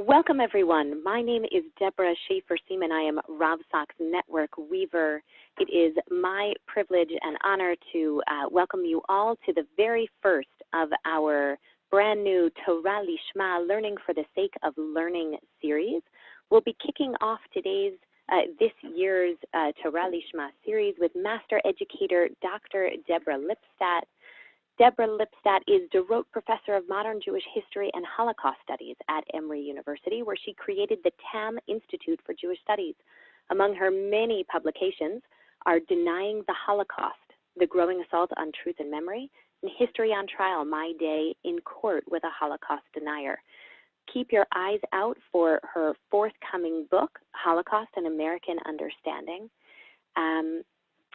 Welcome, everyone. My name is Deborah Schaefer-Seaman. I am RAVSAK's network weaver. It is my privilege and honor to welcome you all to the very first of our brand new Torah Lishma Learning for the Sake of Learning series. We'll be kicking off this year's Torah Lishma series with Master Educator Dr. Deborah Lipstadt. Deborah Lipstadt is DeRote Professor of Modern Jewish History and Holocaust Studies at Emory University, where she created the TAM Institute for Jewish Studies. Among her many publications are Denying the Holocaust, The Growing Assault on Truth and Memory, and History on Trial, My Day in Court with a Holocaust Denier. Keep your eyes out for her forthcoming book, Holocaust and American Understanding.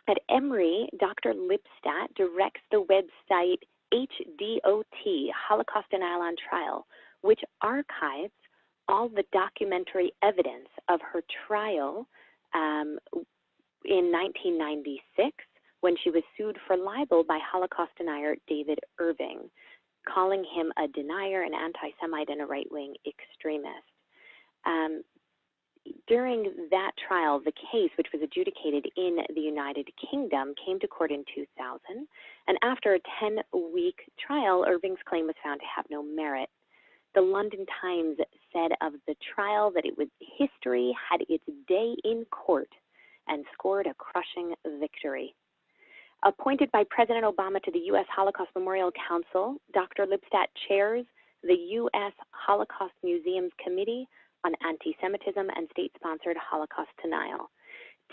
At Emory, Dr. Lipstadt directs the website HDOT, Holocaust Denial on Trial, which archives all the documentary evidence of her trial in 1996 when she was sued for libel by Holocaust denier David Irving, calling him a denier, an anti-Semite, and a right-wing extremist. During that trial, the case, which was adjudicated in the United Kingdom, came to court in 2000, and after a 10-week trial, Irving's claim was found to have no merit. The London Times said of the trial that it was history had its day in court and scored a crushing victory. Appointed by President Obama to the U.S. Holocaust Memorial Council, Dr. Lipstadt chairs the U.S. Holocaust Museum's Committee on Anti-Semitism and State-Sponsored Holocaust Denial.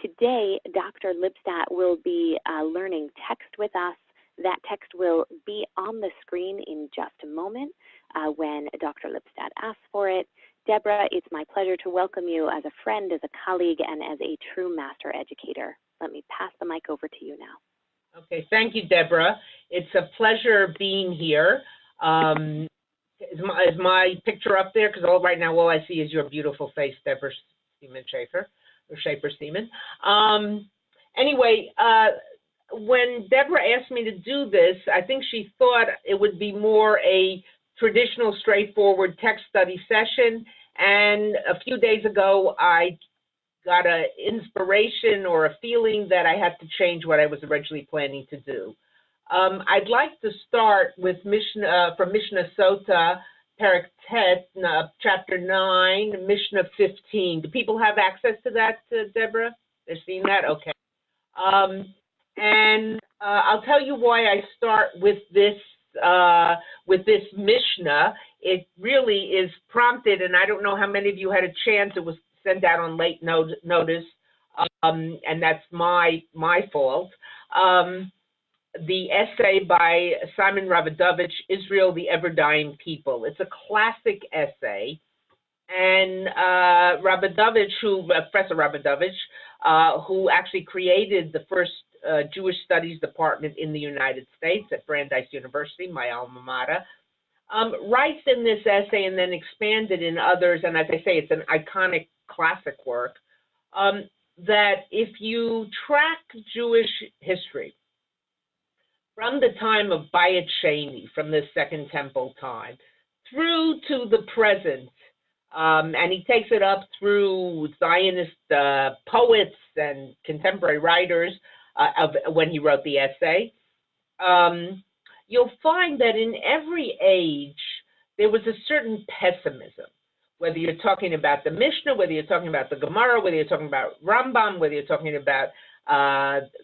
Today, Dr. Lipstadt will be learning text with us. That text will be on the screen in just a moment when Dr. Lipstadt asks for it. Deborah, it's my pleasure to welcome you as a friend, as a colleague, and as a true master educator. Let me pass the mic over to you now. Okay, thank you, Deborah. It's a pleasure being here. Is my picture up there? Because right now all I see is your beautiful face, Deborah Seaman-Schaefer, or Schaefer-Seaman. Anyway, when Deborah asked me to do this, I think she thought it would be more a traditional, straightforward text study session. And a few days ago, I got an inspiration or a feeling that I had to change what I was originally planning to do. I'd like to start with Mishnah from Mishnah Sota, Perek Tet, Chapter 9, Mishnah 15. Do people have access to that, Deborah? They're seeing that? Okay. I'll tell you why I start with this Mishnah. It really is prompted, and I don't know how many of you had a chance. It was sent out on late notice, and that's my fault. The essay by Simon Rabinovich, Israel, the Ever-Dying People. It's a classic essay, and Professor Rabinovich, who actually created the first Jewish Studies department in the United States at Brandeis University, my alma mater, writes in this essay and then expanded in others, and as I say, it's an iconic classic work, that if you track Jewish history from the time of Bayit Sheni, from the Second Temple time, through to the present, and he takes it up through Zionist poets and contemporary writers when he wrote the essay, you'll find that in every age there was a certain pessimism. Whether you're talking about the Mishnah, whether you're talking about the Gemara, whether you're talking about Rambam, whether you're talking about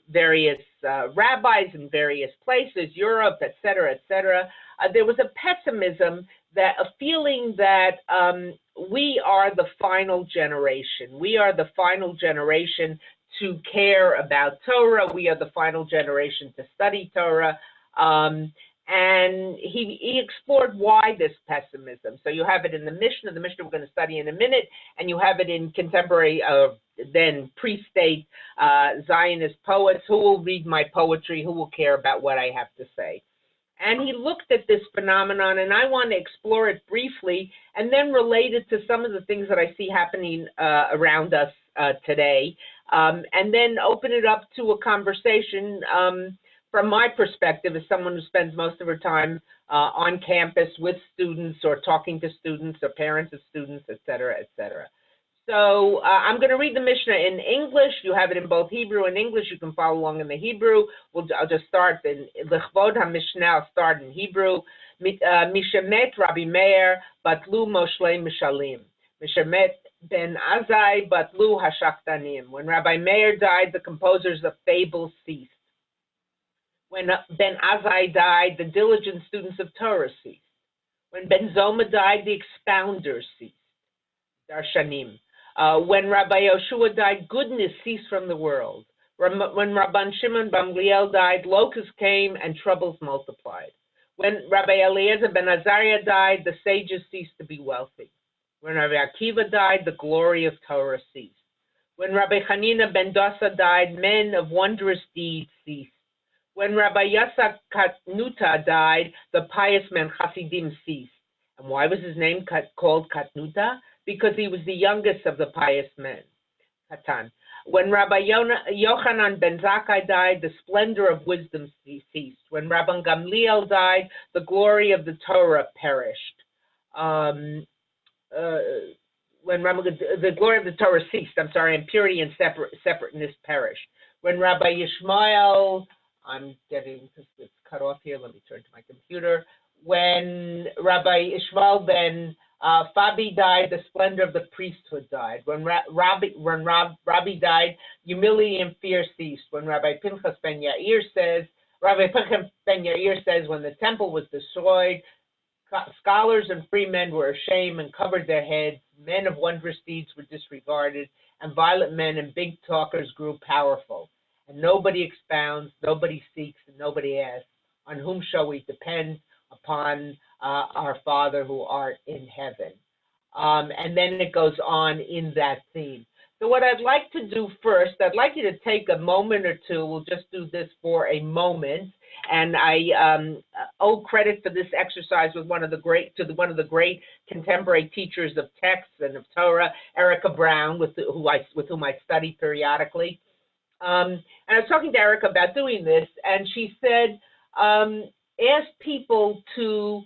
various rabbis in various places, Europe, et cetera, there was a pessimism, that a feeling that we are the final generation. We are the final generation to care about Torah. We are the final generation to study Torah. And he explored why this pessimism. So you have it in the Mishnah we're going to study in a minute, and you have it in contemporary, then pre-state Zionist poets. Who will read my poetry? Who will care about what I have to say? And he looked at this phenomenon, and I want to explore it briefly and then relate it to some of the things that I see happening around us today, and then open it up to a conversation from my perspective, as someone who spends most of her time on campus with students or talking to students or parents of students, et cetera, et cetera. So I'm going to read the Mishnah in English. You have it in both Hebrew and English. You can follow along in the Hebrew. I'll just start in Lichvod HaMishnah. I'll start in Hebrew. Mishemet Rabbi Meir Batlu Moshle Mishalim. Mishemet Ben Azai Batlu Hashachtanim. When Rabbi Meir died, the composers of fables ceased. When Ben Azai died, the diligent students of Torah ceased. When Ben Zoma died, the expounders ceased. Darshanim. When Rabbi Yoshua died, goodness ceased from the world. When Rabban Shimon Gamliel died, locusts came and troubles multiplied. When Rabbi Eliezer ben Azariah died, the sages ceased to be wealthy. When Rabbi Akiva died, the glory of Torah ceased. When Rabbi Hanina ben Dosa died, men of wondrous deeds ceased. When Rabbi Yasak Katnuta died, the pious men Hasidim ceased. And why was his name called Katnuta? Because he was the youngest of the pious men. Katan. When Rabbi Yochanan ben Zakkai died, the splendor of wisdom ceased. When Rabban Gamliel died, the glory of the Torah perished. When the glory of the Torah ceased, and purity and separateness perished. When Rabbi Yishmael, I'm getting it's cut off here. Let me turn to my computer. When Rabbi Ishmael ben Fabi died, the splendor of the priesthood died. When Rabbi died, humility and fear ceased. When Rabbi Pinchas ben Yair says, when the temple was destroyed, scholars and free men were ashamed and covered their heads. Men of wondrous deeds were disregarded, and violent men and big talkers grew powerful. And nobody expounds, nobody seeks, and nobody asks, on whom shall we depend? Upon our Father who art in heaven. And then it goes on in that theme. So what I'd like to do first, I'd like you to take a moment or two. We'll just do this for a moment. And I owe credit for this exercise with one of the great contemporary teachers of text and of Torah, Erica Brown, with whom I study periodically. And I was talking to Erica about doing this, and she said, ask people to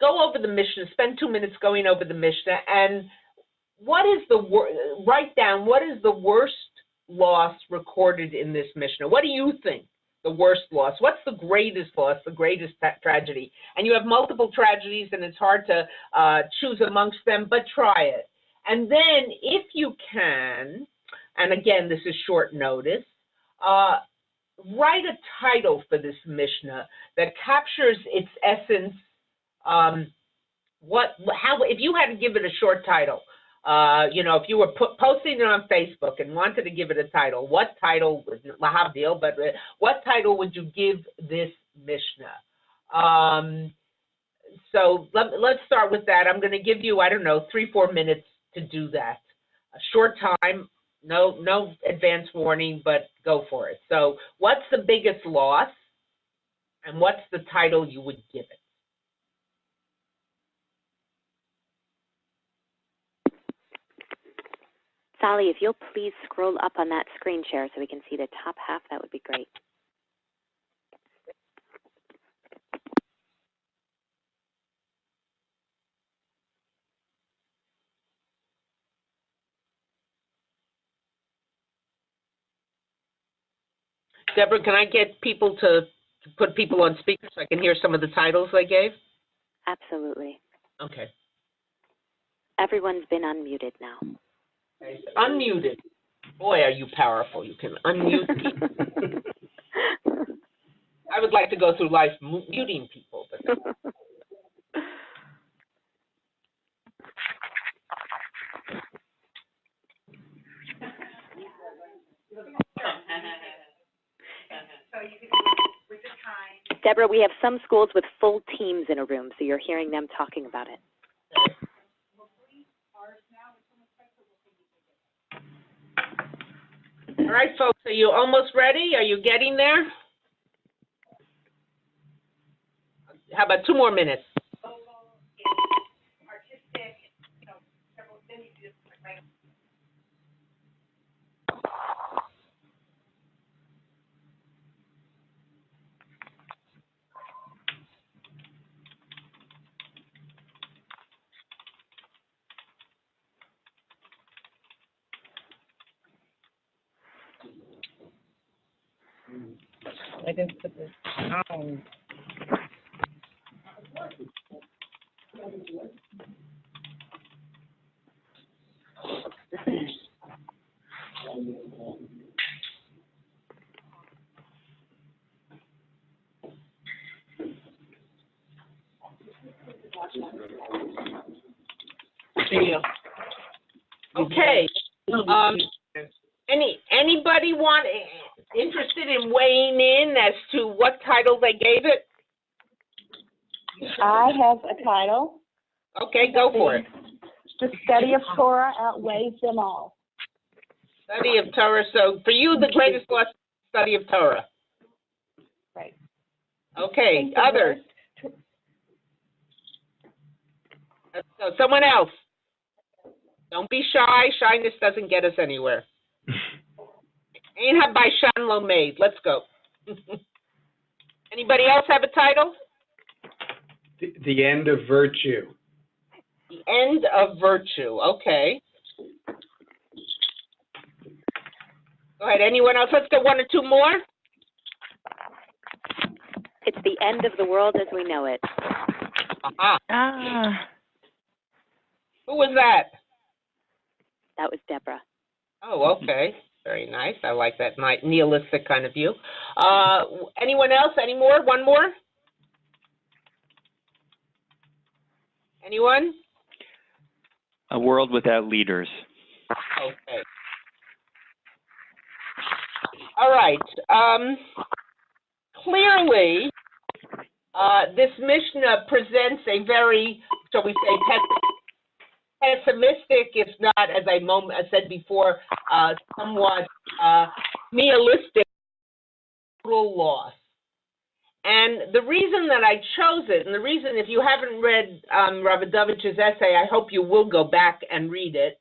go over the Mishnah, spend 2 minutes going over the Mishnah, and write down what is the worst loss recorded in this Mishnah. What do you think the worst loss? What's the greatest loss, the greatest tragedy? And you have multiple tragedies, and it's hard to choose amongst them, but try it. And then, if you can, and again, this is short notice, write a title for this Mishnah that captures its essence. If you had to give it a short title, if you were posting it on Facebook and wanted to give it a title, what title would what title would you give this Mishnah? So let's start with that. I'm going to give you, 3-4 minutes to do that. A short time. No advance warning, but go for it. So what's the biggest loss, and what's the title you would give it? Sally, if you'll please scroll up on that screen share so we can see the top half, that would be great. Deborah, can I get people to put people on speaker so I can hear some of the titles I gave? Absolutely. Okay. Everyone's been unmuted now. Okay. Unmuted. Boy, are you powerful. You can unmute people. I would like to go through life muting people, but Deborah, we have some schools with full teams in a room, so you're hearing them talking about it. All right, folks, are you almost ready? Are you getting there? How about 2 more minutes? I didn't put this on. Okay. Anybody interested in weighing in as to what title they gave it? I have a title. Okay, go for it. The study of Torah outweighs them all. Study of Torah. So for you, the greatest lesson is study of Torah. Right. Okay, others. So someone else. Don't be shy. Shyness doesn't get us anywhere. Ain't have by Shan Lo Made. Let's go. Anybody else have a title? The End of Virtue. The End of Virtue. Okay. Go ahead. Anyone else? Let's get one or two more. It's the end of the world as we know it. Who was that? That was Deborah. Oh, okay. Very nice. I like that nihilistic kind of view. Anyone else? Any more? One more? Anyone? A World Without Leaders. Okay. All right. Clearly, this Mishnah presents a very, shall we say, pessimistic, if not, as I said before, somewhat nihilistic total loss. And the reason that I chose it, and the reason, if you haven't read Ravdavich's essay, I hope you will go back and read it.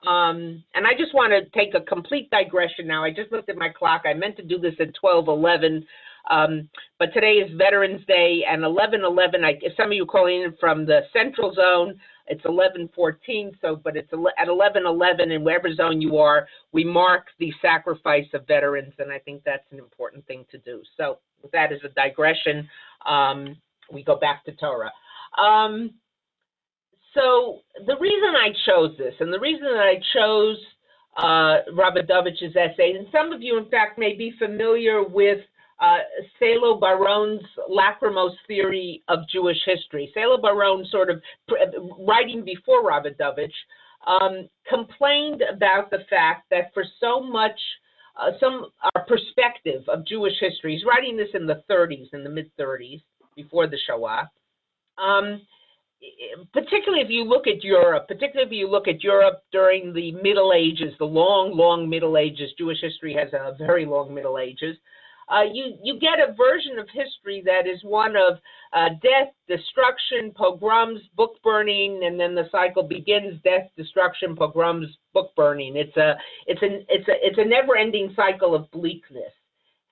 And I just want to take a complete digression now. I just looked at my clock. I meant to do this at 12:11, but today is Veterans Day, and 11:11. If some of you calling in from the Central Zone, it's 11:14. So, but it's at 11:11, in wherever zone you are, we mark the sacrifice of veterans, and I think that's an important thing to do. So, with that as a digression, we go back to Torah. So the reason I chose this, and the reason that I chose Ravdavich's essay, and some of you, in fact, may be familiar with Salo Baron's lachrymose theory of Jewish history. Salo Baron, sort of writing before Ravdavich, complained about the fact that for so much, our perspective of Jewish history, he's writing this in the 30s, in the mid-30s, before the Shoah, particularly if you look at Europe, during the Middle Ages, the long Middle Ages. Jewish history has a very long Middle Ages. You get a version of history that is one of death, destruction, pogroms, book burning, and then the cycle begins: death, destruction, pogroms, book burning. It's a never-ending cycle of bleakness.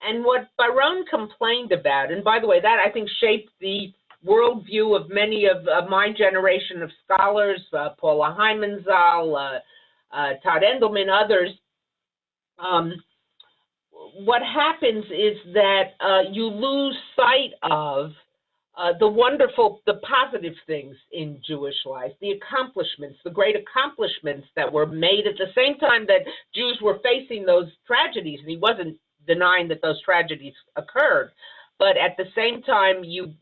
And what Baron complained about, and by the way, that I think shaped the worldview of many of my generation of scholars, Paula Hymanzal, Todd Endelman, others. What happens is that you lose sight of the positive things in Jewish life, the accomplishments, the great accomplishments that were made at the same time that Jews were facing those tragedies, and he wasn't denying that those tragedies occurred. But at the same time, you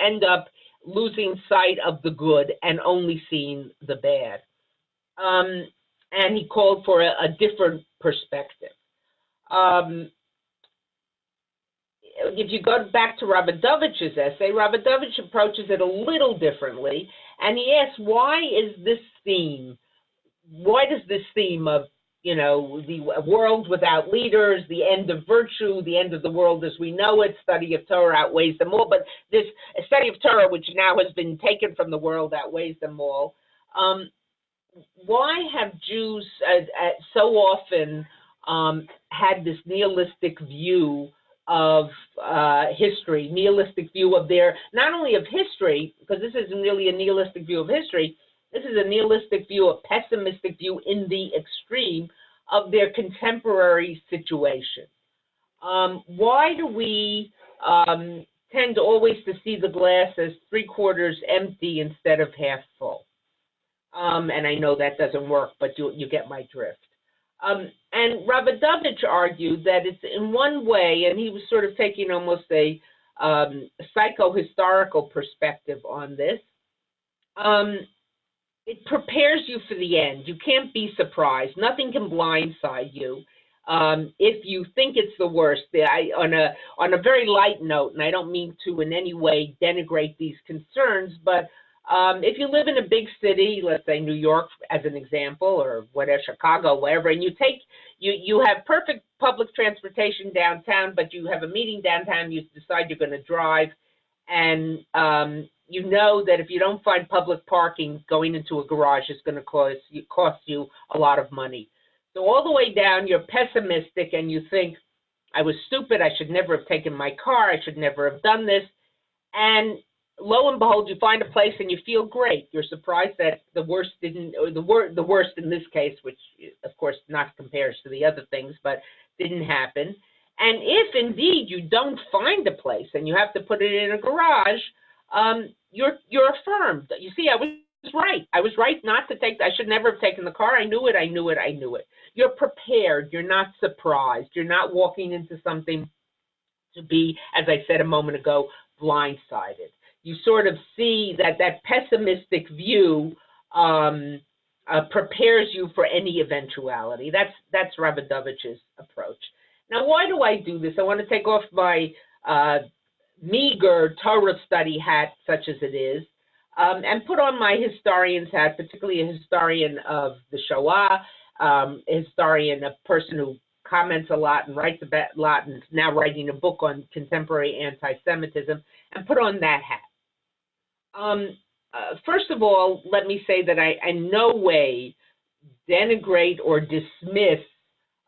end up losing sight of the good and only seeing the bad. And he called for a different perspective. If you go back to Ravdavich's essay, Ravdavich approaches it a little differently, and he asks, why does this theme of, the world without leaders, the end of virtue, the end of the world as we know it, study of Torah outweighs them all, but this study of Torah, which now has been taken from the world, outweighs them all. Why have Jews so often had this nihilistic view of history, nihilistic view of not only of history, because this isn't really a nihilistic view of history, this is a nihilistic view, a pessimistic view in the extreme of their contemporary situation. Why do we tend always to see the glass as 3/4 empty instead of half full? And I know that doesn't work, but you get my drift. And Ravsak argued that it's in one way, and he was sort of taking almost a psychohistorical perspective on this. It prepares you for the end. You can't be surprised. Nothing can blindside you. If you think it's the worst, on a very light note, and I don't mean to in any way denigrate these concerns, but if you live in a big city, let's say New York as an example, or whatever, Chicago, wherever, and you have perfect public transportation downtown, but you have a meeting downtown, you decide you're going to drive, and you know that if you don't find public parking, going into a garage is going to cost you a lot of money. So all the way down, you're pessimistic, and you think, I was stupid, I should never have taken my car, I should never have done this, and lo and behold, you find a place and you feel great. You're surprised that the worst didn't, or the worst in this case, which of course not compares to the other things, but didn't happen. And if indeed you don't find a place and you have to put it in a garage, you're affirmed. You see, I was right. I was right not to take, I should never have taken the car. I knew it, I knew it, I knew it. You're prepared. You're not surprised. You're not walking into something to be, as I said a moment ago, blindsided. You sort of see that pessimistic view prepares you for any eventuality. That's Ravsak's approach. Now, why do I do this? I want to take off my meager Torah study hat, such as it is, and put on my historian's hat, particularly a historian of the Shoah, a historian, a person who comments a lot and writes a lot and is now writing a book on contemporary anti-Semitism, and put on that hat. First of all, let me say that I in no way denigrate or dismiss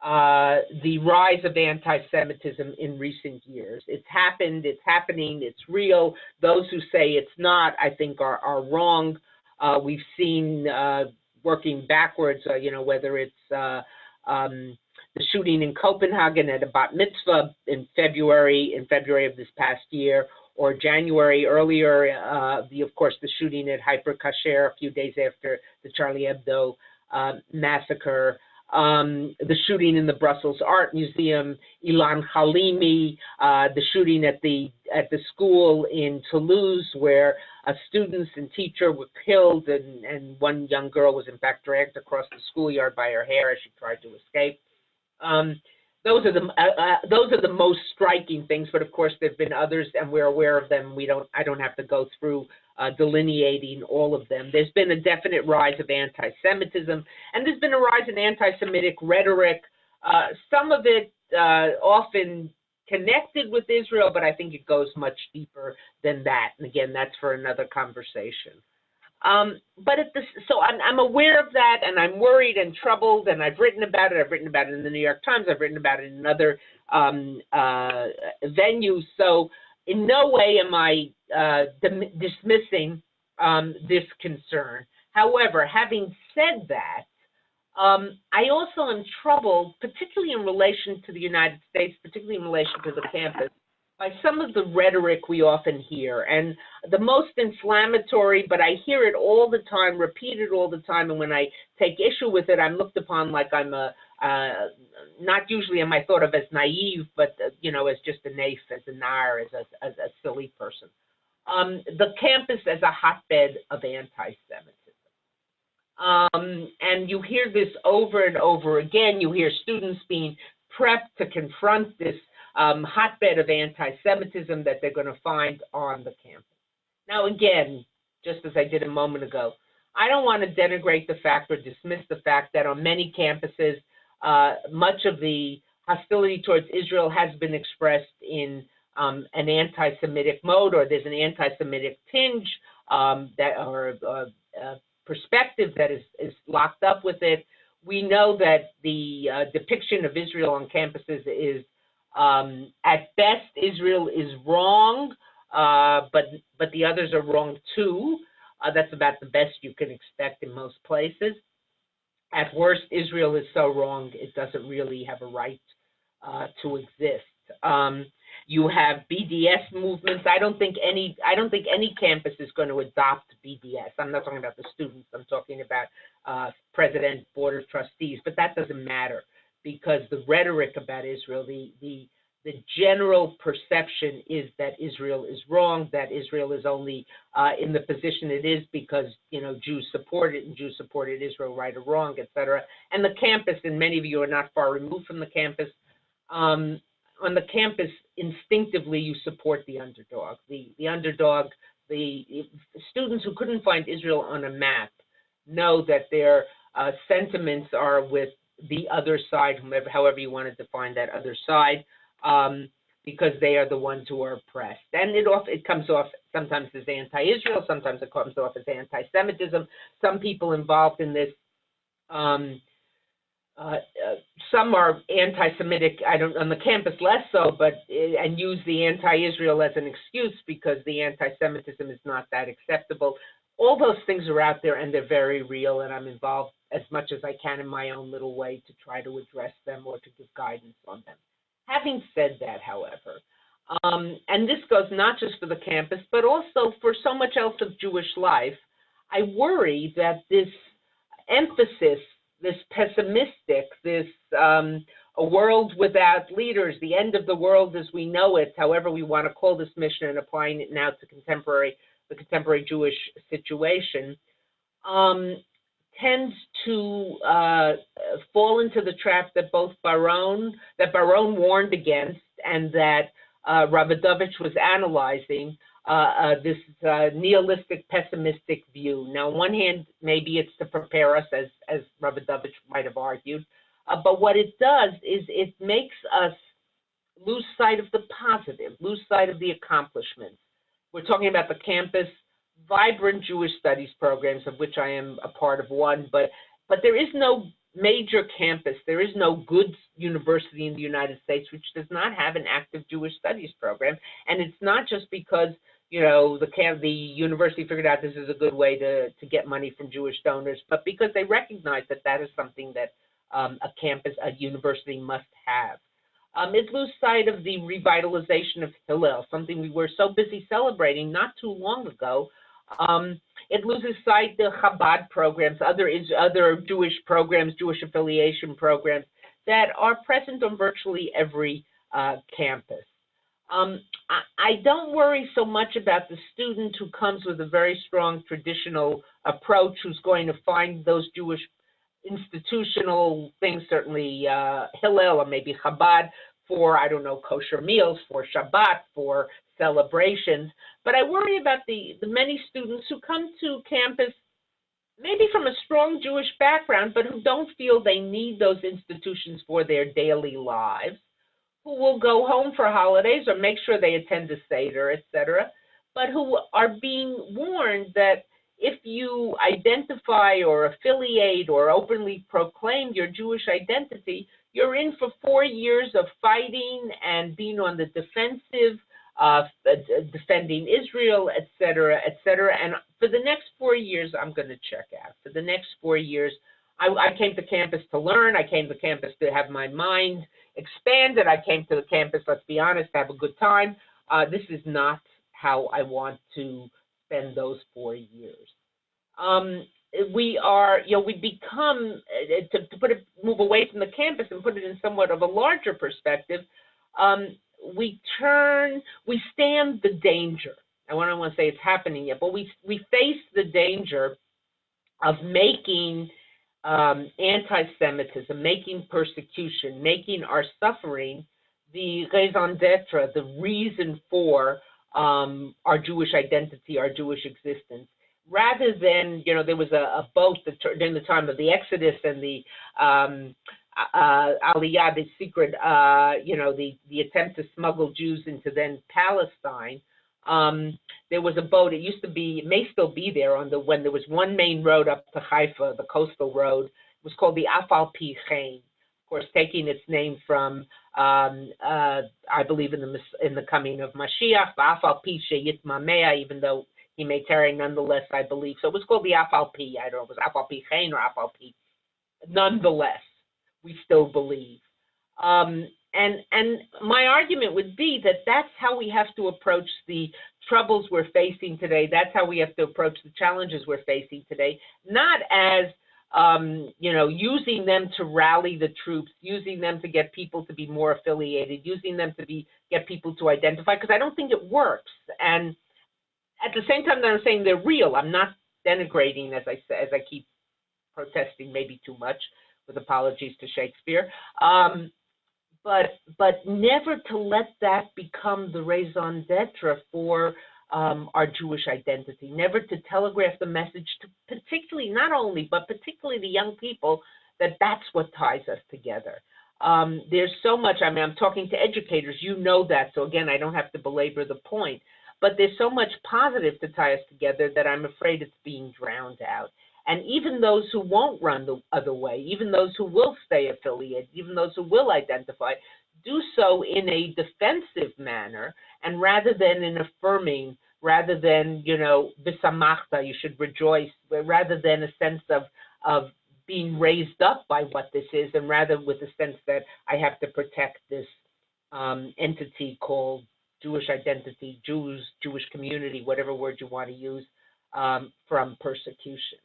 the rise of anti-Semitism in recent years. It's happened, it's happening, it's real. Those who say it's not, I think, are wrong. We've seen, working backwards, whether it's the shooting in Copenhagen at a bat mitzvah in February of this past year, or January earlier, of course, the shooting at Hyper Kasher a few days after the Charlie Hebdo massacre, the shooting in the Brussels Art Museum, Ilan Halimi, the shooting at the school in Toulouse, where students and teacher were killed, and one young girl was in fact dragged across the schoolyard by her hair as she tried to escape. Those are the most striking things, but of course there've been others, and we're aware of them. I don't have to go through delineating all of them. There's been a definite rise of anti-Semitism, and there's been a rise in anti-Semitic rhetoric. Some of it often connected with Israel, but I think it goes much deeper than that. And again, that's for another conversation. So I'm aware of that, and I'm worried and troubled, and I've written about it. I've written about it in the New York Times. I've written about it in other venues. So in no way am I dismissing this concern. However, having said that, I also am troubled, particularly in relation to the United States, particularly in relation to the campus, by some of the rhetoric we often hear. And the most inflammatory, but I hear it all the time, repeated all the time, and when I take issue with it, I'm looked upon like I'm not usually am I thought of as naive, but, as just a naif, as a nar, as a silly person. The campus as a hotbed of anti-Semitism. And you hear this over and over again. You hear students being prepped to confront this hotbed of anti-Semitism that they're going to find on the campus. Now, again, just as I did a moment ago, I don't want to denigrate the fact or dismiss the fact that on many campuses, much of the hostility towards Israel has been expressed in an anti-Semitic mode, or there's an anti-Semitic tinge or perspective that is locked up with it. We know that the depiction of Israel on campuses is, at best, Israel is wrong, but the others are wrong too. That's about the best you can expect in most places. At worst, Israel is so wrong it doesn't really have a right to exist. You have BDS movements. I don't think any campus is going to adopt BDS. I'm not talking about the students. I'm talking about president, board of trustees. But that doesn't matter because the rhetoric about Israel, the general perception is that Israel is wrong, that Israel is only in the position it is because, Jews support it and Jews supported Israel, right or wrong, et cetera. And the campus, and many of you are not far removed from the campus, on the campus, instinctively you support the underdog. The underdog, the students who couldn't find Israel on a map know that their sentiments are with the other side, however you want to define that other side, because they are the ones who are oppressed. And it comes off sometimes as anti-Israel, sometimes it comes off as anti-Semitism. Some people involved in this, some are anti-Semitic, on the campus less so, and use the anti-Israel as an excuse because the anti-Semitism is not that acceptable. All those things are out there and they're very real, and I'm involved as much as I can in my own little way to try to address them or to give guidance on them. Having said that, however, and this goes not just for the campus, but also for so much else of Jewish life, I worry that this emphasis, this pessimistic, this a world without leaders, the end of the world as we know it, however we want to call this mission and applying it now to the contemporary Jewish situation, tends to fall into the trap that Baron warned against, and that Ravidovich was analyzing, this nihilistic, pessimistic view. Now, on one hand, maybe it's to prepare us, as Ravidovich might have argued, but what it does is it makes us lose sight of the positive, lose sight of the accomplishments. We're talking about the campus, vibrant Jewish studies programs, of which I am a part of one, but there is no major campus, there is no good university in the United States which does not have an active Jewish studies program. And it's not just because, the university figured out this is a good way to get money from Jewish donors, but because they recognize that that is something that a university must have. It loses sight of the revitalization of Hillel, something we were so busy celebrating not too long ago. It loses sight of the Chabad programs, other Jewish programs, Jewish affiliation programs that are present on virtually every campus. I don't worry so much about the student who comes with a very strong traditional approach, who's going to find those Jewish institutional things, certainly Hillel or maybe Chabad, for, kosher meals, for Shabbat, for celebrations. But I worry about the many students who come to campus maybe from a strong Jewish background, but who don't feel they need those institutions for their daily lives, who will go home for holidays or make sure they attend a Seder, etc., but who are being warned that if you identify or affiliate or openly proclaim your Jewish identity, you're in for 4 years of fighting and being on the defensive, defending Israel, et cetera, et cetera. And for the next 4 years, I'm going to check out. For the next 4 years, I came to campus to learn. I came to campus to have my mind expanded. I came to the campus, let's be honest, to have a good time. This is not how I want to spend those 4 years. We become, to move away from the campus and put it in somewhat of a larger perspective, we stand the danger. I don't want to say it's happening yet, but we face the danger of making anti-Semitism, making persecution, making our suffering the raison d'etre, the reason for our Jewish identity, our Jewish existence. Rather than, there was a boat that, during the time of the Exodus and the Aliyah, the secret, the attempt to smuggle Jews into then Palestine. There was a boat. It used to be, it may still be there when there was one main road up to Haifa, the coastal road. It was called the Afal Pi Chen, of course, taking its name from, I believe in the coming of Mashiach, Afal Pi Sheyit Mamea, even though he may tarry nonetheless, I believe. So it was called the Afal Pi. I don't know if it was Afal Pi Chen or Afal Pi. Nonetheless, we still believe. And And my argument would be that that's how we have to approach the troubles we're facing today. That's how we have to approach the challenges we're facing today, not as using them to rally the troops, using them to get people to be more affiliated, using them to get people to identify, because I don't think it works. And at the same time that I'm saying they're real, I'm not denigrating, as I keep protesting maybe too much, with apologies to Shakespeare. But never to let that become the raison d'etre for our Jewish identity, never to telegraph the message to particularly, not only, but particularly the young people, that that's what ties us together. There's so much, I mean, I'm talking to educators, you know that, so again, I don't have to belabor the point, but there's so much positive to tie us together that I'm afraid it's being drowned out. And even those who won't run the other way, even those who will stay affiliated, even those who will identify, do so in a defensive manner, and rather than in affirming, rather than, bisamachta, you should rejoice, rather than a sense of being raised up by what this is, and rather with the sense that I have to protect this entity called Jewish identity, Jews, Jewish community, whatever word you want to use, from persecution.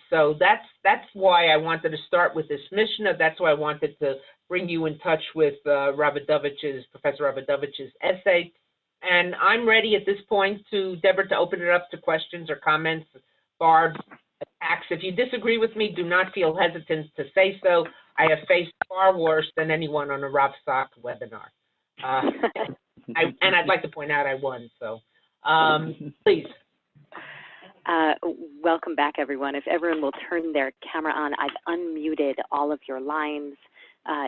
So that's why I wanted to start with this Mishnah. That's why I wanted to bring you in touch with Professor Rabidovich's essay. And I'm ready at this point Deborah, to open it up to questions or comments, Barb, attacks. If you disagree with me, do not feel hesitant to say so. I have faced far worse than anyone on a RAVSAK webinar. And I'd like to point out I won, so please. Welcome back, everyone. If everyone will turn their camera on, I've unmuted all of your lines.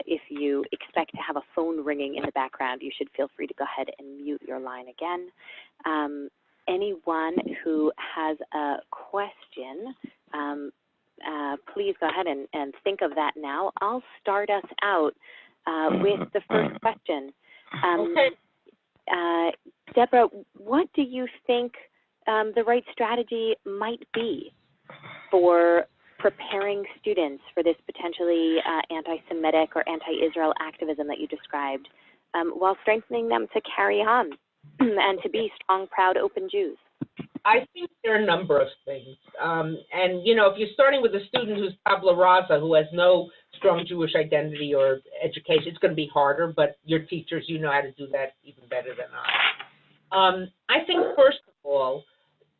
If you expect to have a phone ringing in the background, you should feel free to go ahead and mute your line again. Anyone who has a question, please go ahead and think of that now. I'll start us out with the first question. Okay. Deborah, what do you think the right strategy might be for preparing students for this potentially anti-Semitic or anti-Israel activism that you described, while strengthening them to carry on and to be strong, proud, open Jews? I think there are a number of things. And, if you're starting with a student who's tabula rasa, who has no strong Jewish identity or education, it's going to be harder, but your teachers, you know how to do that even better than I. I think, first of all,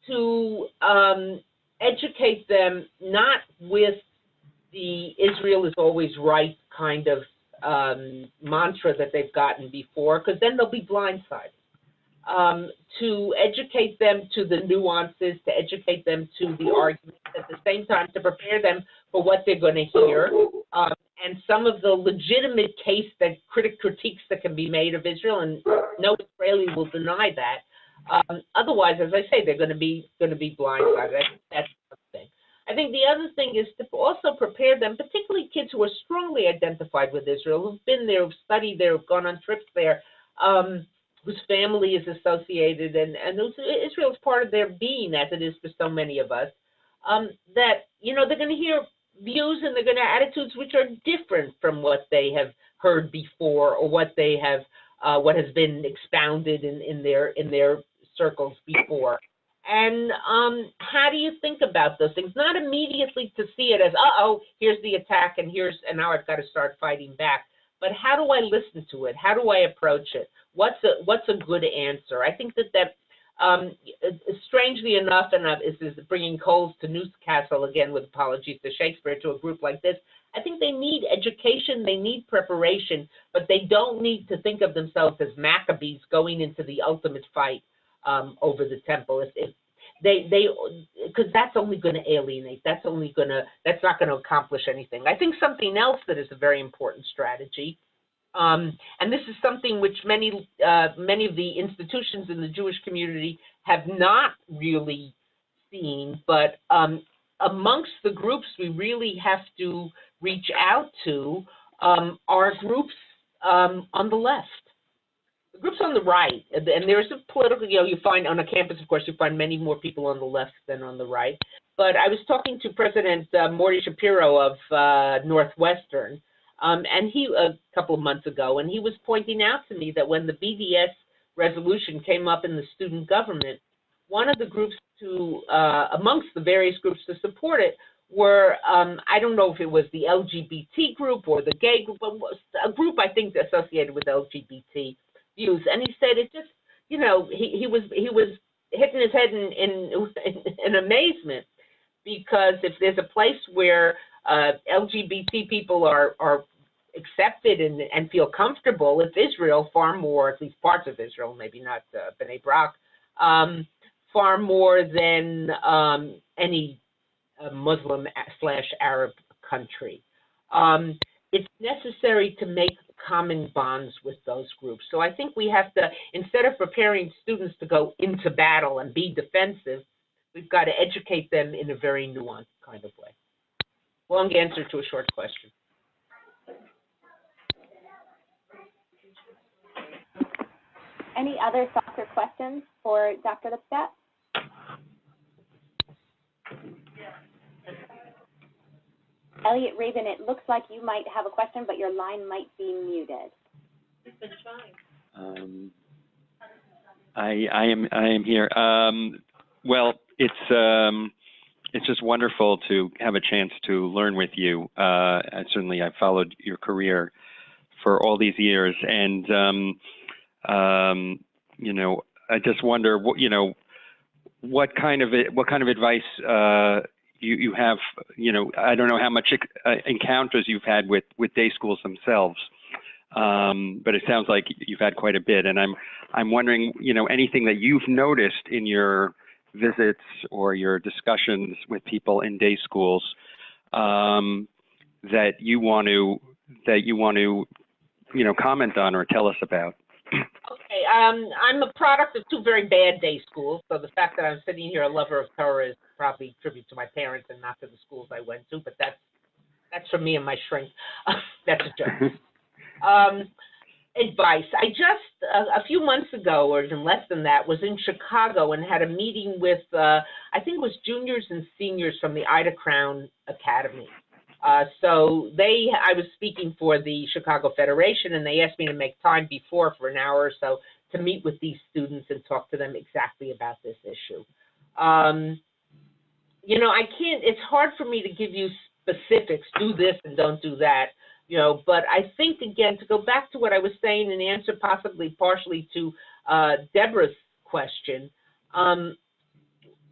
to educate them not with the Israel is always right kind of mantra that they've gotten before, because then they'll be blindsided. To educate them to the nuances, to educate them to the arguments, at the same time to prepare them for what they're going to hear, and some of the legitimate critiques that can be made of Israel, and no Israeli will deny that. Otherwise, as I say, they're going to be blindsided. That's one thing. I think the other thing is to also prepare them, particularly kids who are strongly identified with Israel, who've been there, who've studied there, who've gone on trips there, whose family is associated, and Israel is part of their being, as it is for so many of us, that, they're going to hear views and they're going to have attitudes which are different from what they have heard before, or what they have, what has been expounded in their circles before. And how do you think about those things? Not immediately to see it as, here's the attack, and now I've got to start fighting back. But how do I listen to it? How do I approach it? What's a good answer? I think that strangely enough, and this is bringing coals to Newcastle again with apologies to Shakespeare, to a group like this, I think they need education, they need preparation, but they don't need to think of themselves as Maccabees going into the ultimate fight over the temple. Because that's only going to alienate. That's not going to accomplish anything. I think something else that is a very important strategy, and this is something which many of the institutions in the Jewish community have not really seen, but amongst the groups we really have to reach out to are groups on the left. The groups on the right, and there's a political, you find on a campus, of course, you find many more people on the left than on the right. But I was talking to President Morty Shapiro of Northwestern, and he a couple of months ago, and he was pointing out to me that when the BDS resolution came up in the student government, one of the groups to, amongst the various groups to support it were, I don't know if it was the LGBT group or the gay group, but a group I think associated with LGBT views. And he said it just, you know, he was hitting his head in amazement, because if there's a place where LGBT people are accepted and feel comfortable, it's Israel far more, at least parts of Israel, maybe not B'nai Brak, far more than any Muslim/Arab country. It's necessary to make common bonds with those groups. So I think we have to, instead of preparing students to go into battle and be defensive, we've got to educate them in a very nuanced kind of way. Long answer to a short question. Any other thoughts or questions for Dr. Lipstadt? Elliot Raven, it looks like you might have a question, but your line might be muted. I am here. Well, it's just wonderful to have a chance to learn with you. Certainly, I've followed your career for all these years, and you know, I just wonder what kind of advice you have. You know, I don't know how much encounters you've had with day schools themselves, but it sounds like you've had quite a bit. And I'm wondering, you know, anything that you've noticed in your visits or your discussions with people in day schools that you want to you know, comment on or tell us about. Okay, I'm a product of two very bad day schools, so the fact that I'm sitting here a lover of Torah is probably a tribute to my parents and not to the schools I went to, but that's for me and my shrink. That's a joke. Advice. I just, a few months ago, or even less than that, was in Chicago and had a meeting with, I think it was juniors and seniors from the Ida Crown Academy. So I was speaking for the Chicago Federation, and they asked me to make time before for an hour or so to meet with these students and talk to them exactly about this issue. You know, it's hard for me to give you specifics, do this and don't do that, you know, but I think, again, to go back to what I was saying and answer possibly partially to Deborah's question,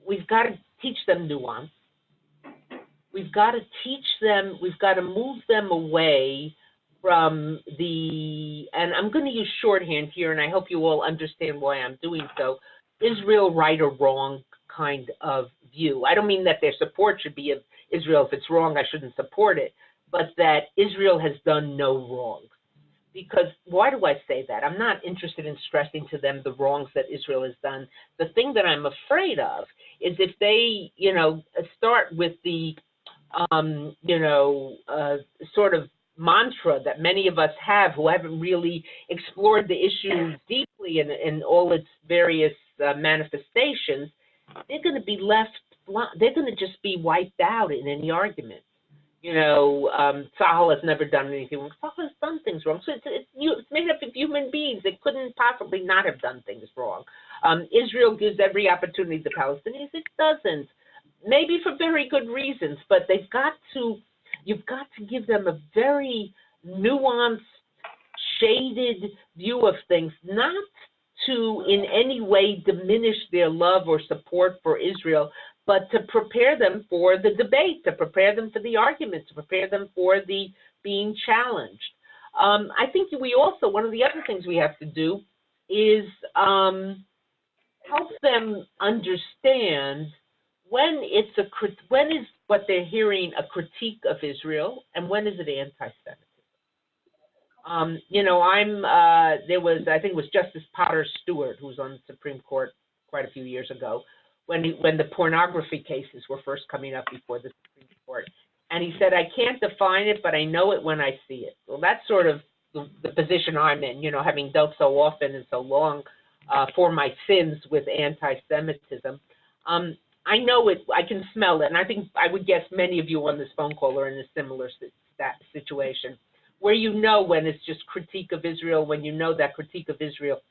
we've got to teach them nuance. We've got to teach them, we've got to move them away from and I'm going to use shorthand here, and I hope you all understand why I'm doing so, Israel right or wrong kind of view. I don't mean that their support should be of Israel. If it's wrong, I shouldn't support it, but that Israel has done no wrongs. Because why do I say that? I'm not interested in stressing to them the wrongs that Israel has done. The thing that I'm afraid of is if they, you know, start with the sort of mantra that many of us have who haven't really explored the issue deeply in all its various manifestations, they're going to be they're going to just be wiped out in any argument. You know, Tzahal has never done anything wrong. Tzahal has done things wrong. So it's made up of human beings. It couldn't possibly not have done things wrong. Israel gives every opportunity to Palestinians. It doesn't. Maybe for very good reasons, but you've got to give them a very nuanced, shaded view of things, not to in any way diminish their love or support for Israel, but to prepare them for the debate, to prepare them for the argument, to prepare them for the being challenged. I think one of the other things we have to do is help them understand when is what they're hearing a critique of Israel, and when is it anti-Semitism? You know, I think it was Justice Potter Stewart, who was on the Supreme Court quite a few years ago, when the pornography cases were first coming up before the Supreme Court. And he said, I can't define it, but I know it when I see it. Well, that's sort of the position I'm in, you know, having dealt so often and so long for my sins with anti-Semitism. I know it, I can smell it, and I think I would guess many of you on this phone call are in a similar situation. where you know when it's just critique of Israel, when you know that critique of Israel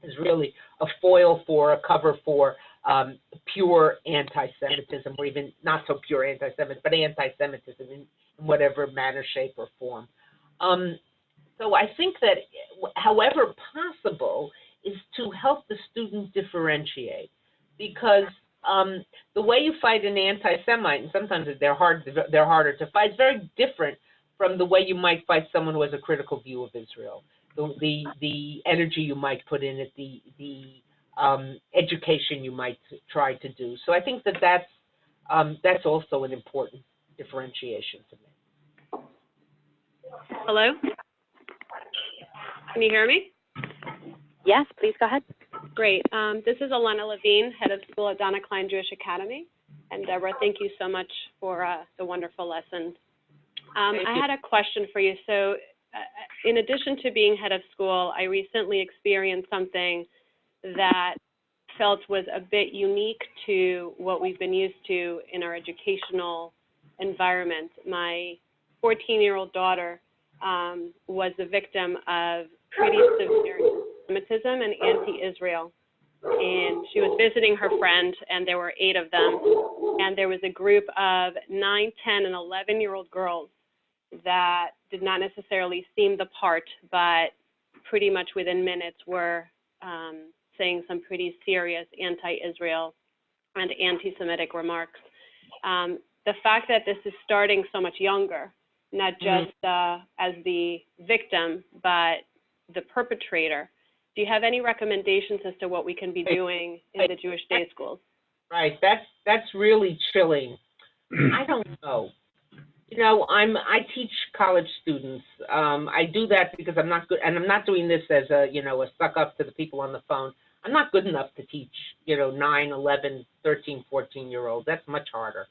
is really a foil for, a cover for pure anti-Semitism, or even not so pure anti-Semitism, but anti-Semitism in whatever manner, shape, or form. So I think that, however possible, is to help the student differentiate, because the way you fight an anti-Semite, and sometimes they're harder to fight, is very different from the way you might fight someone who has a critical view of Israel. The energy you might put in it, the education you might try to do. So I think that that's also an important differentiation to me. Hello? Can you hear me? Yes, please go ahead. Great. This is Elena Levine, head of school at Donna Klein Jewish Academy. And Deborah, thank you so much for the wonderful lesson. I had a question for you. So in addition to being head of school, I recently experienced something that felt was a bit unique to what we've been used to in our educational environment. My 14-year-old daughter was the victim of pretty severe anti-Semitism and anti-Israel. And she was visiting her friend, and there were 8 of them. And there was a group of 9, 10, and 11-year-old girls that did not necessarily seem the part, but pretty much within minutes were saying some pretty serious anti-Israel and anti-Semitic remarks. The fact that this is starting so much younger, not just as the victim, but the perpetrator, do you have any recommendations as to what we can be doing in the Jewish day schools? Right, that's really chilling. I don't know. You know, I teach college students. I do that because I'm not good, and I'm not doing this as a suck up to the people on the phone. I'm not good enough to teach 9, 11, 13, 14-year-olds. That's much harder.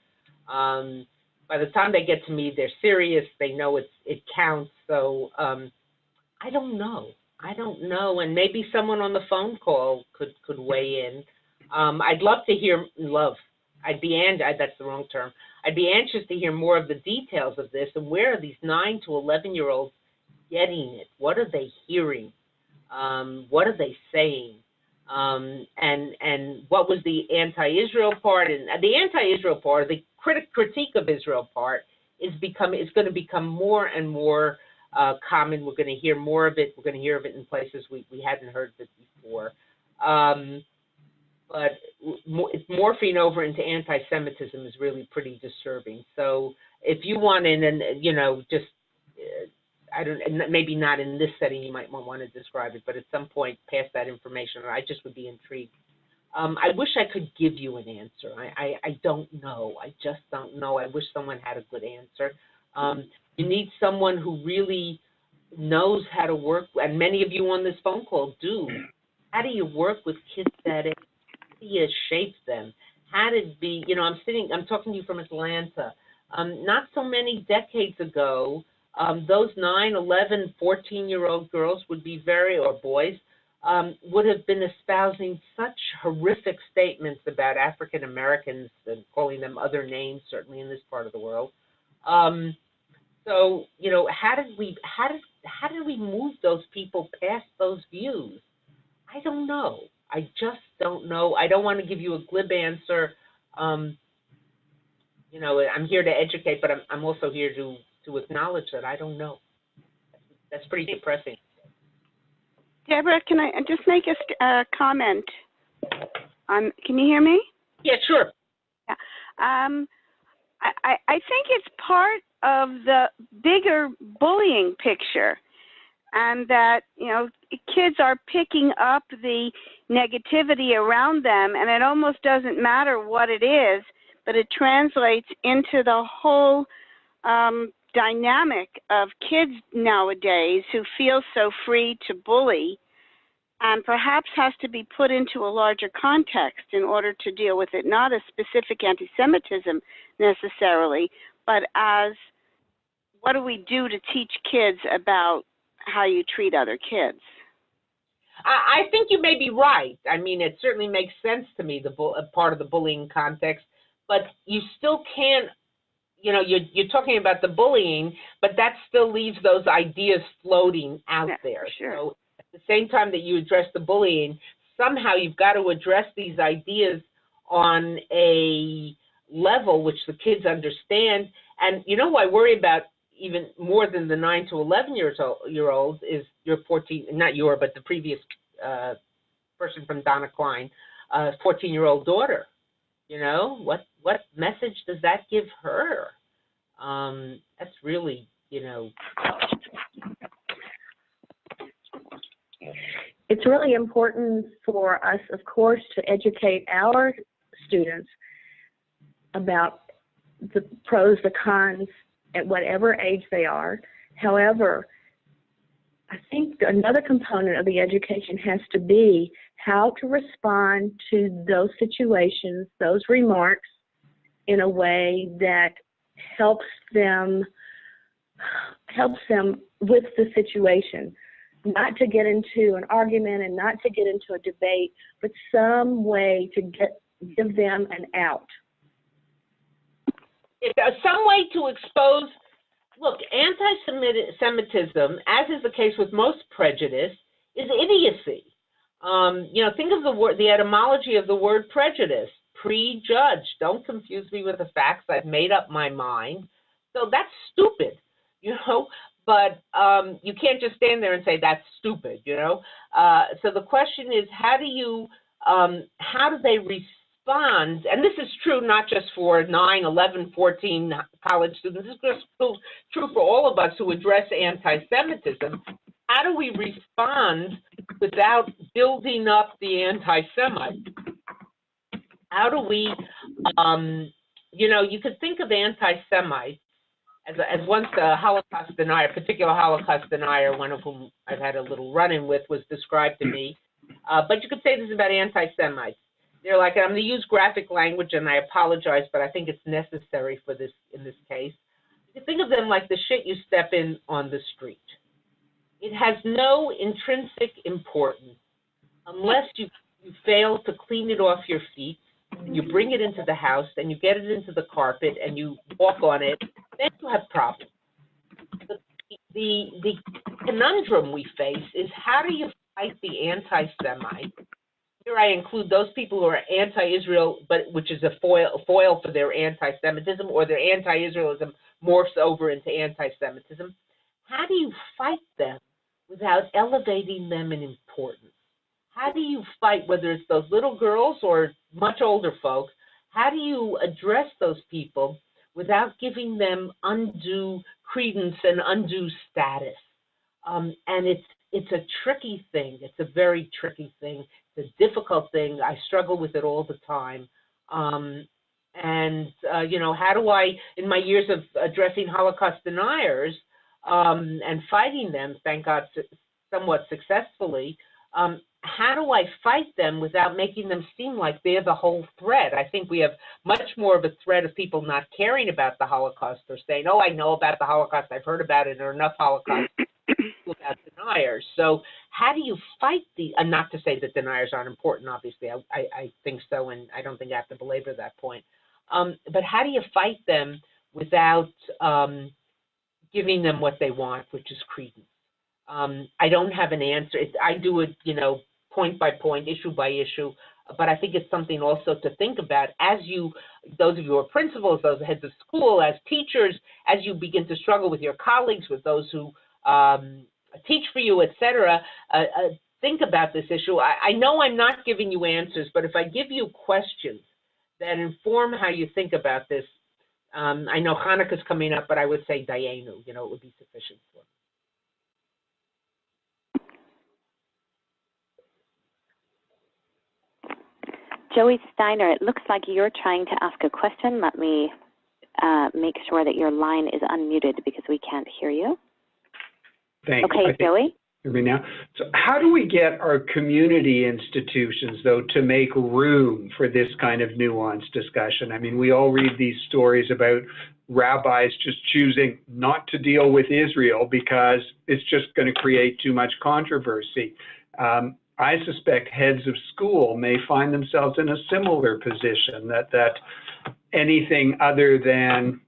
By the time they get to me, they're serious. They know it counts. So I don't know. And maybe someone on the phone call could weigh in. I'd love to hear that's the wrong term. I'd be anxious to hear more of the details of this, and where are these 9 to 11-year-olds getting it? What are they hearing? What are they saying? And what was the anti-Israel part? And the anti-Israel part, the critique of Israel part, is going to become more and more common. We're going to hear more of it. We're going to hear of it in places we hadn't heard of it before. But it's morphing over into anti-Semitism is really pretty disturbing. So if you want in, and maybe not in this setting, you might want to describe it, but at some point pass that information, I just would be intrigued. I wish I could give you an answer. I don't know. I just don't know. I wish someone had a good answer. You need someone who really knows how to work, and many of you on this phone call do. How do you work with kids that age? How do you shape them? How to be, I'm talking to you from Atlanta. Not so many decades ago, those 9, 11, 14-year-old girls would be or boys, would have been espousing such horrific statements about African Americans and calling them other names, certainly in this part of the world. So, how did we move those people past those views? I don't know. I just don't know. I don't want to give you a glib answer. I'm here to educate, but I'm also here to acknowledge that I don't know. That's pretty depressing. Deborah, can I just make a comment? Can you hear me? Yeah, sure. Yeah. I think it's part of the bigger bullying picture, and that, kids are picking up the negativity around them, and it almost doesn't matter what it is, but it translates into the whole dynamic of kids nowadays who feel so free to bully, and perhaps has to be put into a larger context in order to deal with it, not as specific anti-Semitism necessarily, but as what do we do to teach kids about how you treat other kids? I think you may be right. I mean, it certainly makes sense to me, part of the bullying context, but you still can't you're talking about the bullying, but that still leaves those ideas floating out there. Sure. So at the same time that you address the bullying, somehow you've got to address these ideas on a level which the kids understand. And who I worry about even more than the 9 to 11-year-olds is your 14, not your, but the previous person from Donna Klein, 14-year-old daughter. What message does that give her? That's really, It's really important for us, of course, to educate our students about the pros, the cons, at whatever age they are. However, I think another component of the education has to be how to respond to those situations, those remarks, in a way that helps them with the situation. Not to get into an argument and not to get into a debate, but some way to give them an out. Some way to expose. Look, anti-Semitism, as is the case with most prejudice, is idiocy. Think of the etymology of the word prejudice. Prejudge. Don't confuse me with the facts. I've made up my mind. So that's stupid, But you can't just stand there and say that's stupid, So the question is, how do they respond? And this is true not just for 9, 11, 14 college students. This is true for all of us who address anti-Semitism. How do we respond without building up the anti-Semite? How do we, you could think of anti-Semites as once a Holocaust denier, a particular Holocaust denier, one of whom I've had a little run-in with, was described to me. But you could say this about anti-Semites. They're like, I'm going to use graphic language, and I apologize, but I think it's necessary for this in this case. You think of them like the shit you step in on the street. It has no intrinsic importance unless you fail to clean it off your feet, and you bring it into the house, and you get it into the carpet, and you walk on it, then you have problems. The conundrum we face is, how do you fight the anti-Semite? Here I include those people who are anti-Israel, but which is a foil for their anti-Semitism, or their anti-Israelism morphs over into anti-Semitism. How do you fight them without elevating them in importance? How do you fight, whether it's those little girls or much older folks, how do you address those people without giving them undue credence and undue status? And it's a tricky thing. It's a very tricky thing. It's a difficult thing. I struggle with it all the time. How do I, in my years of addressing Holocaust deniers and fighting them, thank God, somewhat successfully, how do I fight them without making them seem like they're the whole threat? I think we have much more of a threat of people not caring about the Holocaust, or saying, oh, I know about the Holocaust, I've heard about it, or enough Holocaust about deniers. So how do you fight not to say that deniers aren't important, obviously, I think so, and I don't think I have to belabor that point. But how do you fight them without giving them what they want, which is credence? I don't have an answer. I do it, point by point, issue by issue, but I think it's something also to think about as those of you who are principals, those heads of school, as teachers, as you begin to struggle with your colleagues, with those who teach for you, etc. Think about this issue. I know I'm not giving you answers, but if I give you questions that inform how you think about this, I know Hanukkah's coming up, but I would say Dayenu, it would be sufficient for me. Joey Steiner, it looks like you're trying to ask a question. Let me make sure that your line is unmuted because we can't hear you. Thanks. Okay, Joey? Hear me now? So how do we get our community institutions, though, to make room for this kind of nuanced discussion? I mean, we all read these stories about rabbis just choosing not to deal with Israel because it's just going to create too much controversy. I suspect heads of school may find themselves in a similar position, that anything other than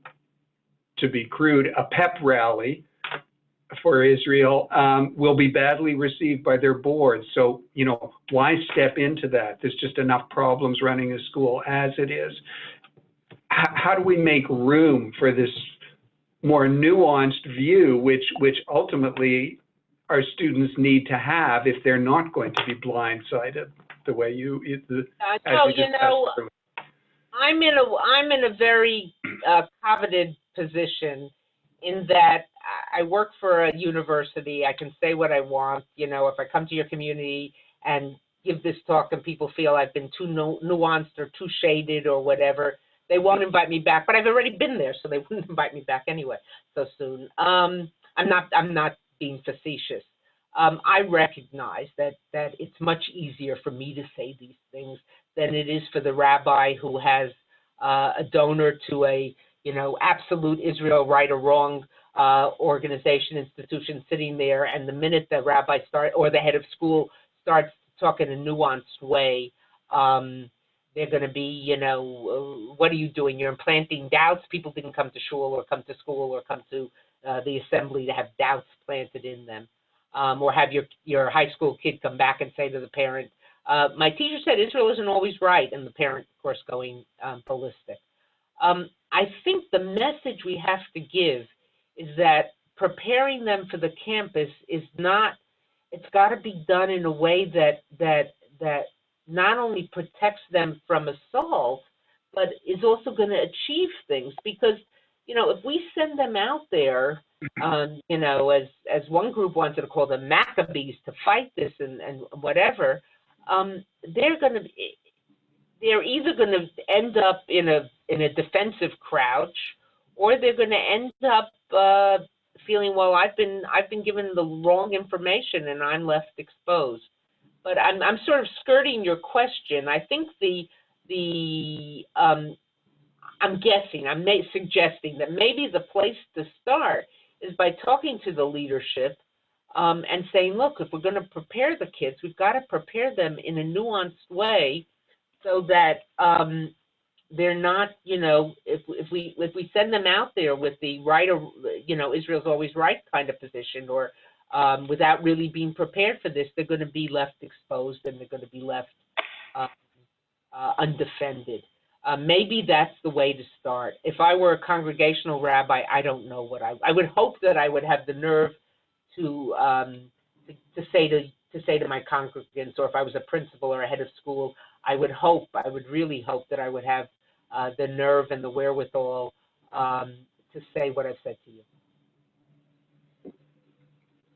to be crude, a pep rally for Israel will be badly received by their boards. So, you know, why step into that? There's just enough problems running a school as it is. How do we make room for this more nuanced view, which ultimately our students need to have if they're not going to be blindsided the way I'm in a very coveted position in that I work for a university. I can say what I want. You know, if I come to your community and give this talk and people feel I've been too nuanced or too shaded or whatever, they won't invite me back. But I've already been there, so they wouldn't invite me back anyway so soon. I'm not being facetious. I recognize that it's much easier for me to say these things than it is for the rabbi who has a donor to a, you know, absolute Israel right or wrong organization, institution sitting there, and the minute the rabbi or the head of school starts talking in a nuanced way, they're going to be, you know, what are you doing? You're implanting doubts. People didn't come to shul or come to school or come to the assembly to have doubts planted in them. Or have your high school kid come back and say to the parent, my teacher said Israel isn't always right, and the parent, of course, going ballistic. I think the message we have to give is that preparing them for the campus is not, it's got to be done in a way that not only protects them from assault, but is also going to achieve things. Because, you know, if we send them out there, you know, as one group wanted to call them Maccabees to fight this and whatever, they're either going to end up in a defensive crouch, or they're going to end up feeling, well, I've been given the wrong information and I'm left exposed. But I'm sort of skirting your question. I think I'm guessing, suggesting that maybe the place to start is by talking to the leadership and saying, look, if we're going to prepare the kids, we've got to prepare them in a nuanced way so that they're not, you know, if we send them out there with the right, or, you know, Israel's always right kind of position, or without really being prepared for this, they're going to be left exposed and they're going to be left undefended. Maybe that's the way to start. If I were a congregational rabbi, I don't know what I would hope that I would have the nerve to say to my congregants, or if I was a principal or a head of school, I would really hope that I would have the nerve and the wherewithal to say what I've said to you.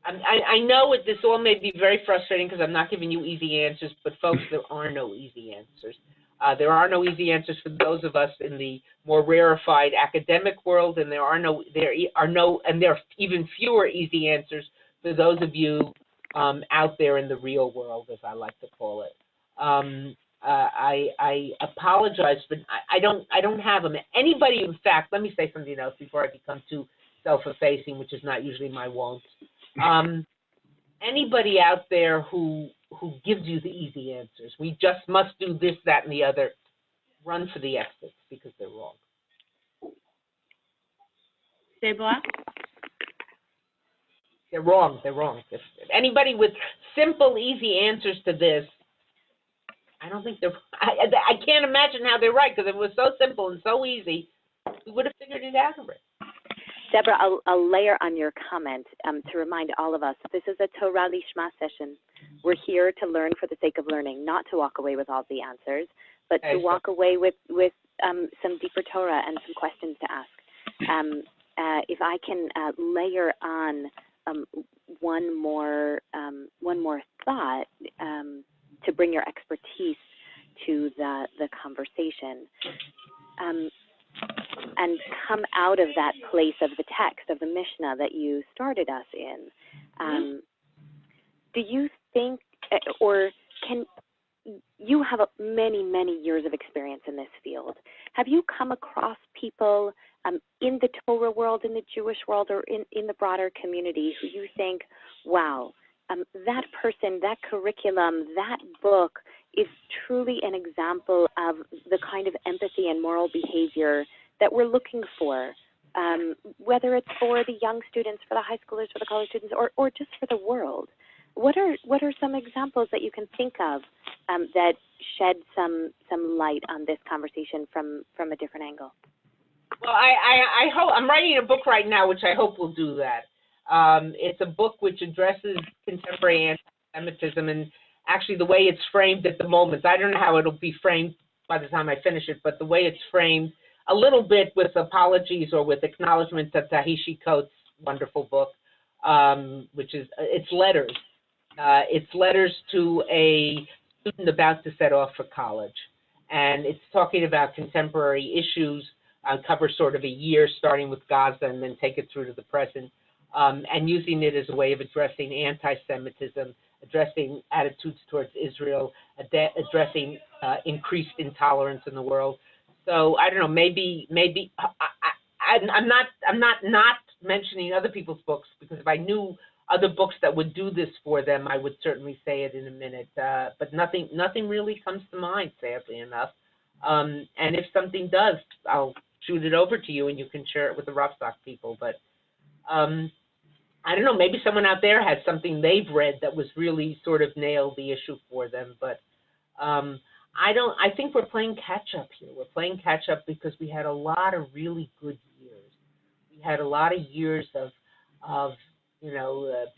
I know this all may be very frustrating because I'm not giving you easy answers, but folks, there are no easy answers. There are no easy answers for those of us in the more rarefied academic world, and there are even fewer easy answers for those of you out there in the real world, as I like to call it. I apologize, but I don't have them. Anybody, in fact, let me say something else before I become too self-effacing, which is not usually my wont. Anybody out there who gives you the easy answers, we just must do this, that, and the other, run for the exits because they're wrong. Deborah? They're wrong. They're wrong. If anybody with simple, easy answers to this, I don't think they're. I can't imagine how they're right, because if it was so simple and so easy, we would have figured it out already. Deborah, I'll layer on your comment to remind all of us, this is a Torah Lishma session. We're here to learn for the sake of learning, not to walk away with all the answers, but to walk away with some deeper Torah and some questions to ask. If I can layer on one more thought to bring your expertise to the conversation. And come out of that place of the text of the Mishnah that you started us in. Do you think, or can you have many, many years of experience in this field? Have you come across people in the Torah world, in the Jewish world, or in the broader community who you think, wow, that person, that curriculum, that book is truly an example of the kind of empathy and moral behavior that we're looking for whether it's for the young students, for the high schoolers, for the college students, or just for the world? What are some examples that you can think of that shed some light on this conversation from a different angle? Well, I hope I'm writing a book right now, which I hope will do that. It's a book which addresses contemporary anti-Semitism, and actually the way it's framed at the moment. I don't know how it'll be framed by the time I finish it, but the way it's framed, a little bit with apologies or with acknowledgement of Tahishi Coates' wonderful book, which is it's letters. It's letters to a student about to set off for college, and it's talking about contemporary issues. Cover sort of a year, starting with Gaza and then take it through to the present, and using it as a way of addressing anti-Semitism, addressing attitudes towards Israel, addressing increased intolerance in the world. So I don't know, maybe I'm not mentioning other people's books, because if I knew other books that would do this for them, I would certainly say it in a minute. But nothing really comes to mind, sadly enough. And if something does, I'll shoot it over to you and you can share it with the RAVSAK people. But I don't know, maybe someone out there has something they've read that was really sort of nailed the issue for them. But I think we're playing catch up here. We're playing catch up because we had a lot of really good years. We had a lot of years of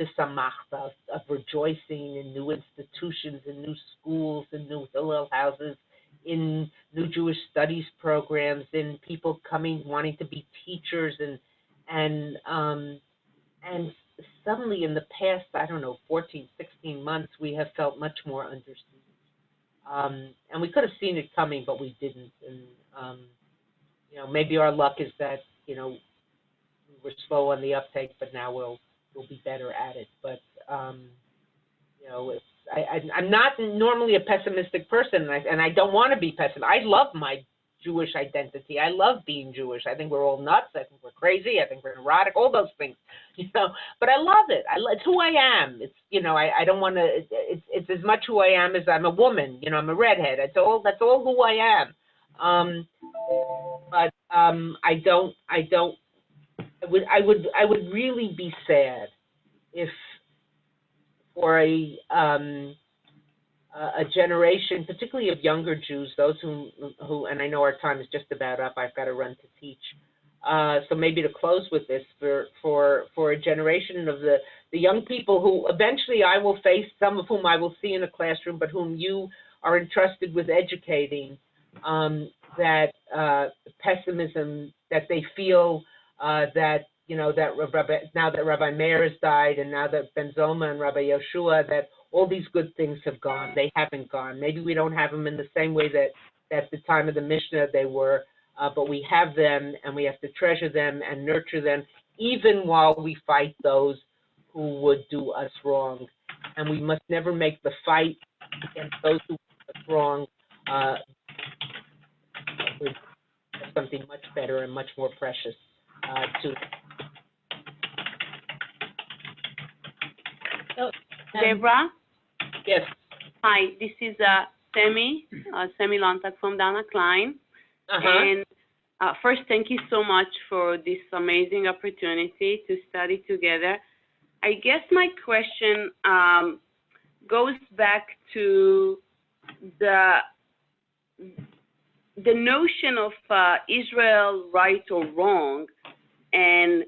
bisamachta, of rejoicing in new institutions, in new schools, in new Hillel houses, in new Jewish studies programs, in people coming wanting to be teachers, and suddenly in the past, I don't know, 14, 16 months, we have felt much more under siege. And we could have seen it coming, but we didn't. And maybe our luck is that we were slow on the uptake, but now we'll be better at it. But I'm not normally a pessimistic person, and I don't want to be pessimistic. I love my Jewish identity. I love being Jewish. I think we're all nuts. I think we're crazy. I think we're neurotic. All those things, But I love it. It's who I am. It's I don't want to. It's as much who I am as I'm a woman. I'm a redhead. That's all who I am. But I don't. I would really be sad if for a generation, particularly of younger Jews, those who, and I know our time is just about up, I've got to run to teach. So maybe to close with this, for a generation of the young people who eventually I will face, some of whom I will see in a classroom, but whom you are entrusted with educating, that pessimism, that they feel that now that Rabbi Meir has died, and now that Ben Zoma and Rabbi Yoshua, that all these good things have gone. They haven't gone. Maybe we don't have them in the same way that at the time of the Mishnah they were, but we have them, and we have to treasure them and nurture them, even while we fight those who would do us wrong. And we must never make the fight against those who do us wrong something much better and much more precious to. Deborah? Yes. Hi, this is Semi Lontak from Dana Klein. And first, thank you so much for this amazing opportunity to study together. I guess my question goes back to the notion of Israel right or wrong, and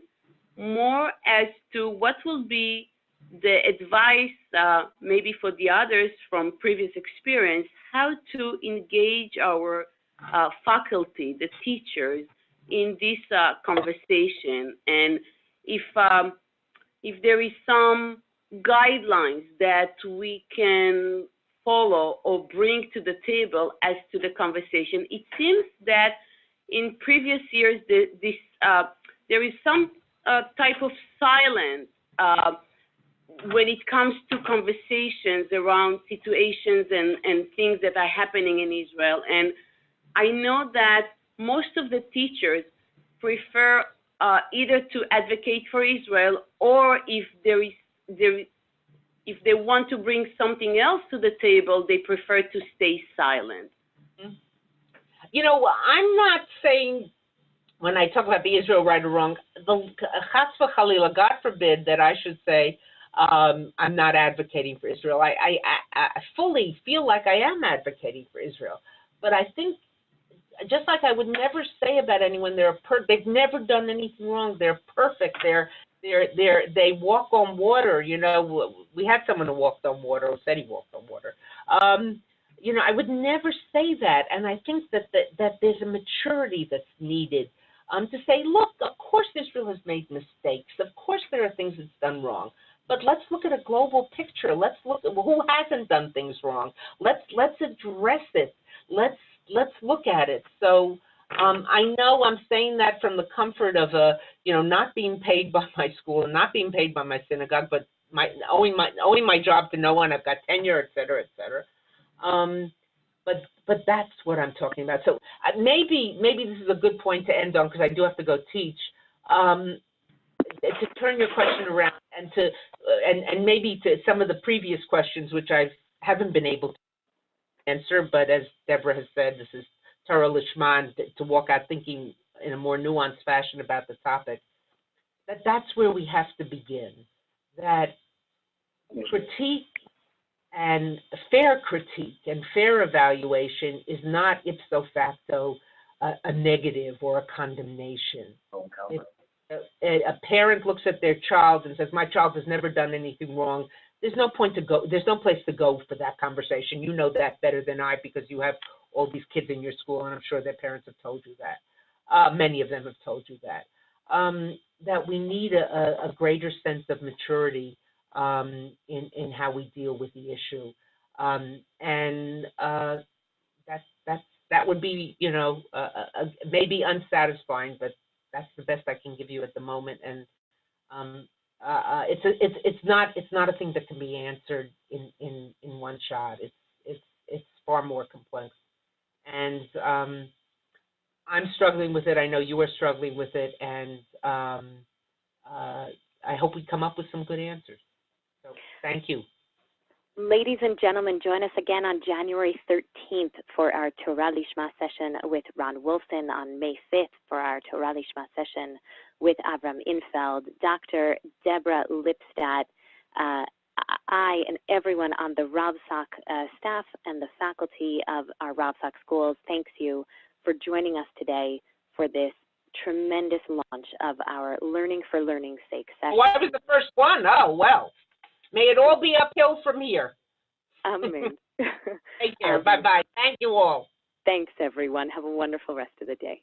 more as to what will be the advice, maybe for the others from previous experience, how to engage our faculty, the teachers, in this conversation, and if there is some guidelines that we can follow or bring to the table as to the conversation. It seems that in previous years there is some type of silence when it comes to conversations around situations and things that are happening in Israel. And I know that most of the teachers prefer either to advocate for Israel, or if if they want to bring something else to the table, they prefer to stay silent. I'm not saying when I talk about the Israel right or wrong, the chas v'chalila, God forbid that I should say I'm not advocating for Israel. I fully feel like I am advocating for Israel, but I think just like I would never say about anyone they've never done anything wrong. They're perfect. They walk on water. You know, we had someone who walked on water, or said he walked on water. You know, I would never say that, and I think that there's a maturity that's needed to say, look, of course Israel has made mistakes. Of course there are things it's done wrong. But let's look at a global picture. Let's look at who hasn't done things wrong. Let's address it. Let's look at it. So I know I'm saying that from the comfort of not being paid by my school and not being paid by my synagogue, but owing my job to no one. I've got tenure, et cetera, et cetera. But that's what I'm talking about. So maybe this is a good point to end on, because I do have to go teach. To turn your question around and and maybe to some of the previous questions, which I haven't been able to answer, but as Deborah has said, this is Torah Lishma, to walk out thinking in a more nuanced fashion about the topic. That's where we have to begin. That critique and fair critique and fair evaluation is not ipso facto a negative or a condemnation. A parent looks at their child and says, my child has never done anything wrong. There's no point to go. There's no place to go for that conversation. You know that better than I, because you have all these kids in your school, and I'm sure their parents have told you that. Many of them have told you that. That we need a greater sense of maturity in how we deal with the issue, and that would be, maybe unsatisfying, but that's the best I can give you at the moment. And it's not a thing that can be answered in one shot. It's far more complex, and I'm struggling with it. I know you are struggling with it, and I hope we come up with some good answers. So thank you. Ladies and gentlemen, join us again on January 13th for our Torah Lishma session with Ron Wilson, on May 5th for our Torah Lishma session with Avram Infeld, Dr. Deborah Lipstadt, I and everyone on the RAVSAK staff and the faculty of our RAVSAK schools thanks you for joining us today for this tremendous launch of our Learning for Learning's Sake session. Well, I was the first one. Oh, well. May it all be uphill from here. Amen. Take care. Bye-bye. Thank you all. Thanks, everyone. Have a wonderful rest of the day.